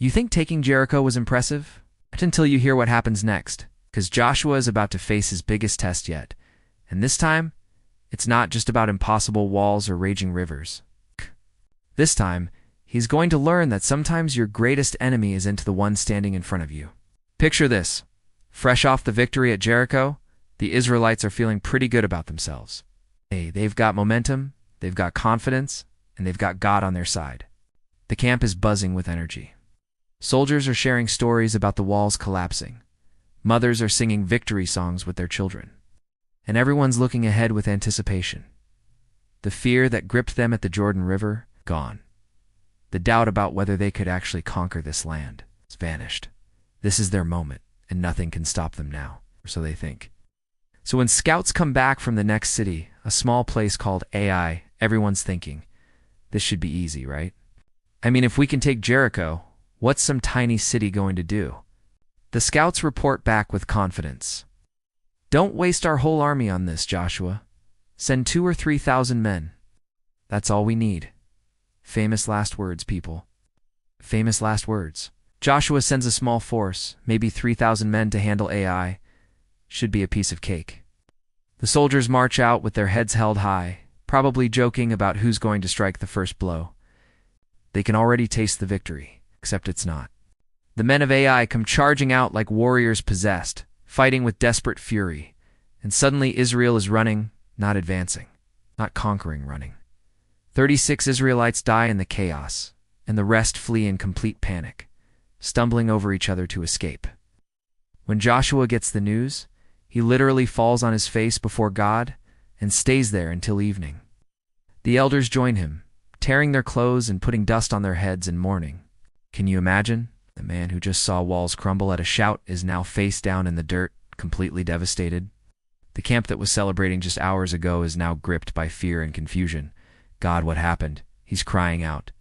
You think taking Jericho was impressive? Not until you hear what happens next, because Joshua is about to face his biggest test yet. And this time, it's not just about impossible walls or raging rivers. This time, he's going to learn that sometimes your greatest enemy isn't the one standing in front of you. Picture this. Fresh off the victory at Jericho, the Israelites are feeling pretty good about themselves. They've got momentum, they've got confidence, and they've got God on their side. The camp is buzzing with energy. Soldiers are sharing stories about the walls collapsing. Mothers are singing victory songs with their children. And everyone's looking ahead with anticipation. The fear that gripped them at the Jordan River, gone. The doubt about whether they could actually conquer this land has vanished. This is their moment, and nothing can stop them now, or so they think. So when scouts come back from the next city, a small place called Ai, everyone's thinking, this should be easy, right? I mean, if we can take Jericho, what's some tiny city going to do? The scouts report back with confidence. Don't waste our whole army on this, Joshua. Send 2,000 or 3,000 men. That's all we need. Famous last words, people. Famous last words. Joshua sends a small force, maybe 3,000 men to handle Ai. Should be a piece of cake. The soldiers march out with their heads held high, probably joking about who's going to strike the first blow. They can already taste the victory, except it's not. The men of Ai come charging out like warriors possessed, fighting with desperate fury, and suddenly Israel is running, not advancing, not conquering, running. 36 Israelites die in the chaos, and the rest flee in complete panic, stumbling over each other to escape. When Joshua gets the news, he literally falls on his face before God and stays there until evening. The elders join him, tearing their clothes and putting dust on their heads in mourning. Can you imagine? The man who just saw walls crumble at a shout is now face down in the dirt, completely devastated. The camp that was celebrating just hours ago is now gripped by fear and confusion. God, what happened? He's crying out.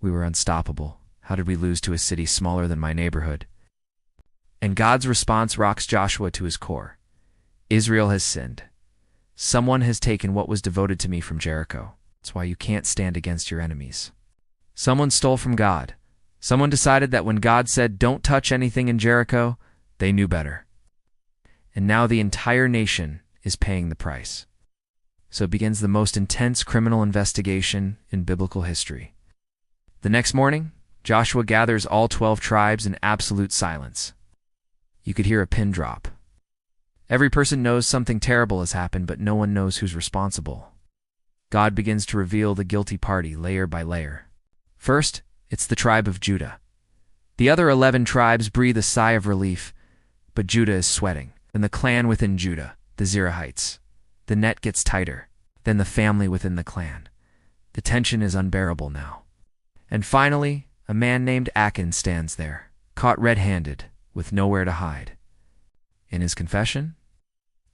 We were unstoppable. How did we lose to a city smaller than my neighborhood? And God's response rocks Joshua to his core. Israel has sinned. Someone has taken what was devoted to me from Jericho. That's why you can't stand against your enemies. Someone stole from God. Someone decided that when God said, don't touch anything in Jericho, they knew better. And now the entire nation is paying the price. So begins the most intense criminal investigation in biblical history. The next morning, Joshua gathers all 12 tribes in absolute silence. You could hear a pin drop. Every person knows something terrible has happened, but no one knows who's responsible. God begins to reveal the guilty party layer by layer. First, it's the tribe of Judah. The other 11 tribes breathe a sigh of relief, but Judah is sweating. Then the clan within Judah, the Zerahites. The net gets tighter. Then the family within the clan. The tension is unbearable now. And finally, a man named Achan stands there, caught red-handed, with nowhere to hide. In his confession,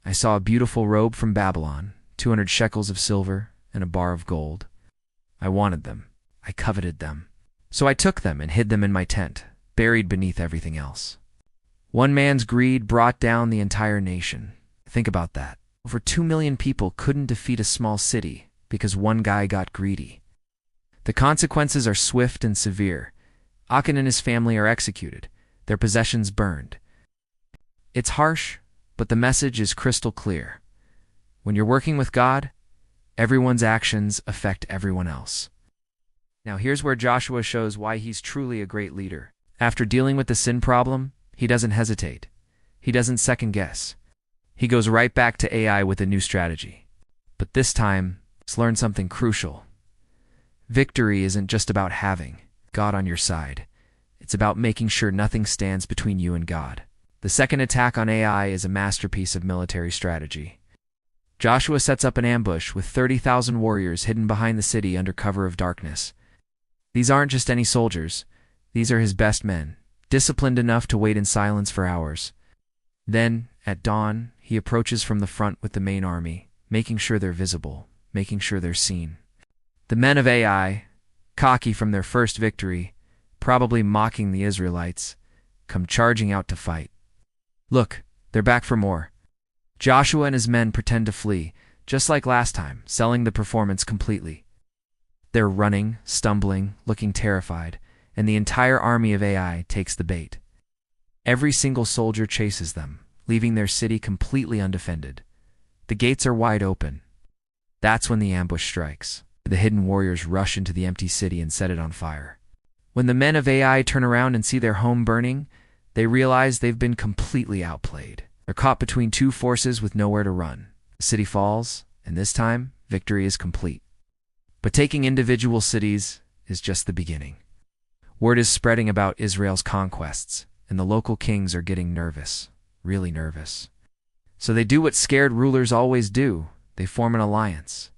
I saw a beautiful robe from Babylon, 200 shekels of silver, and a bar of gold. I wanted them. I coveted them. So I took them and hid them in my tent, buried beneath everything else. One man's greed brought down the entire nation. Think about that. Over 2 million people couldn't defeat a small city because one guy got greedy. The consequences are swift and severe. Achan and his family are executed, their possessions burned. It's harsh, but the message is crystal clear. When you're working with God, everyone's actions affect everyone else. Now here's where Joshua shows why he's truly a great leader. After dealing with the sin problem, he doesn't hesitate. He doesn't second guess. He goes right back to Ai with a new strategy. But this time, let's learn something crucial. Victory isn't just about having God on your side. It's about making sure nothing stands between you and God. The second attack on Ai is a masterpiece of military strategy. Joshua sets up an ambush with 30,000 warriors hidden behind the city under cover of darkness. These aren't just any soldiers. These are his best men, disciplined enough to wait in silence for hours. Then, at dawn, he approaches from the front with the main army, making sure they're visible, making sure they're seen. The men of Ai, cocky from their first victory, probably mocking the Israelites, come charging out to fight. Look, they're back for more. Joshua and his men pretend to flee, just like last time, selling the performance completely. They're running, stumbling, looking terrified, and the entire army of Ai takes the bait. Every single soldier chases them, leaving their city completely undefended. The gates are wide open. That's when the ambush strikes. The hidden warriors rush into the empty city and set it on fire. When the men of Ai turn around and see their home burning, they realize they've been completely outplayed. They're caught between two forces with nowhere to run. The city falls, and this time, victory is complete. But taking individual cities is just the beginning. Word is spreading about Israel's conquests, and the local kings are getting nervous, really nervous. So they do what scared rulers always do. They form an alliance.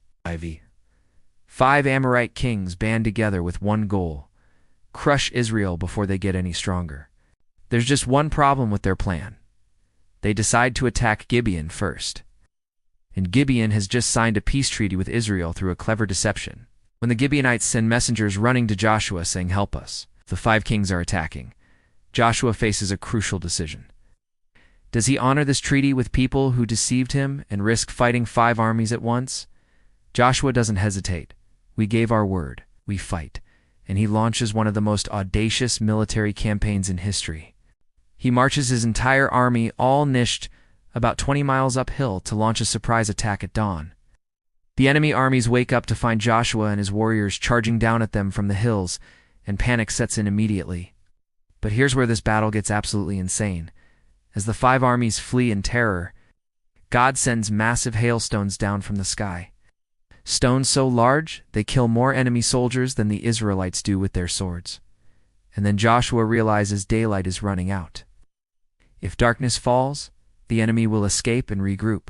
5 Amorite kings band together with one goal: crush Israel before they get any stronger. There's just one problem with their plan. They decide to attack Gibeon first. And Gibeon has just signed a peace treaty with Israel through a clever deception. When the Gibeonites send messengers running to Joshua saying, "Help us," the 5 kings are attacking. Joshua faces a crucial decision. Does he honor this treaty with people who deceived him and risk fighting 5 armies at once? Joshua doesn't hesitate. We gave our word. We fight. And he launches one of the most audacious military campaigns in history. He marches his entire army, all nished, about 20 miles uphill to launch a surprise attack at dawn. The enemy armies wake up to find Joshua and his warriors charging down at them from the hills, and panic sets in immediately. But here's where this battle gets absolutely insane. As the 5 armies flee in terror, God sends massive hailstones down from the sky. Stones so large, they kill more enemy soldiers than the Israelites do with their swords. And then Joshua realizes daylight is running out. If darkness falls, the enemy will escape and regroup.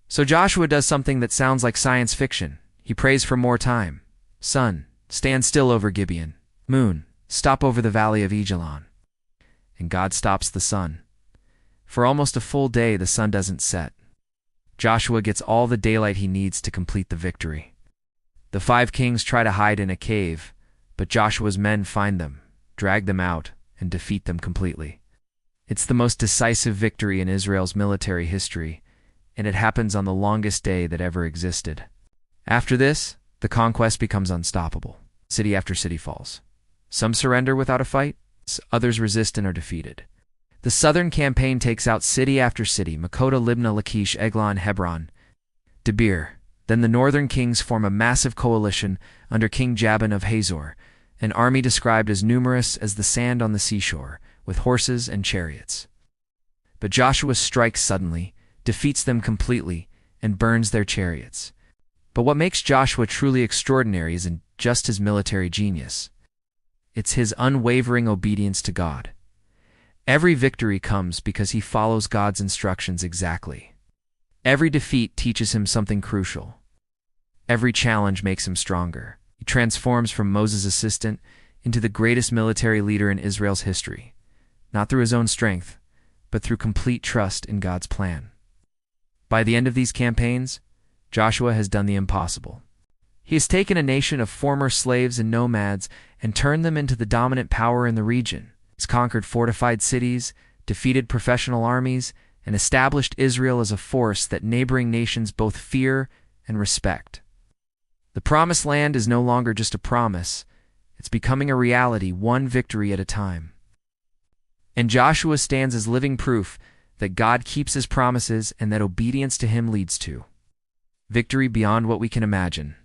So Joshua does something that sounds like science fiction. He prays for more time. Sun, stand still over Gibeon. Moon, stop over the valley of Ajalon. And God stops the sun. For almost a full day, the sun doesn't set. Joshua gets all the daylight he needs to complete the victory. The 5 kings try to hide in a cave, but Joshua's men find them, drag them out, and defeat them completely. It's the most decisive victory in Israel's military history, and it happens on the longest day that ever existed. After this, the conquest becomes unstoppable. City after city falls. Some surrender without a fight, others resist and are defeated. The southern campaign takes out city after city: Makota, Libnah, Lachish, Eglon, Hebron, Debir. Then the northern kings form a massive coalition under King Jabin of Hazor, an army described as numerous as the sand on the seashore, with horses and chariots. But Joshua strikes suddenly, defeats them completely, and burns their chariots. But what makes Joshua truly extraordinary isn't just his military genius. It's his unwavering obedience to God. Every victory comes because he follows God's instructions exactly. Every defeat teaches him something crucial. Every challenge makes him stronger. He transforms from Moses' assistant into the greatest military leader in Israel's history, not through his own strength, but through complete trust in God's plan. By the end of these campaigns, Joshua has done the impossible. He has taken a nation of former slaves and nomads and turned them into the dominant power in the region. He's conquered fortified cities, defeated professional armies, and established Israel as a force that neighboring nations both fear and respect. The Promised Land is no longer just a promise. It's becoming a reality, one victory at a time. And Joshua stands as living proof that God keeps his promises and that obedience to him leads to victory beyond what we can imagine.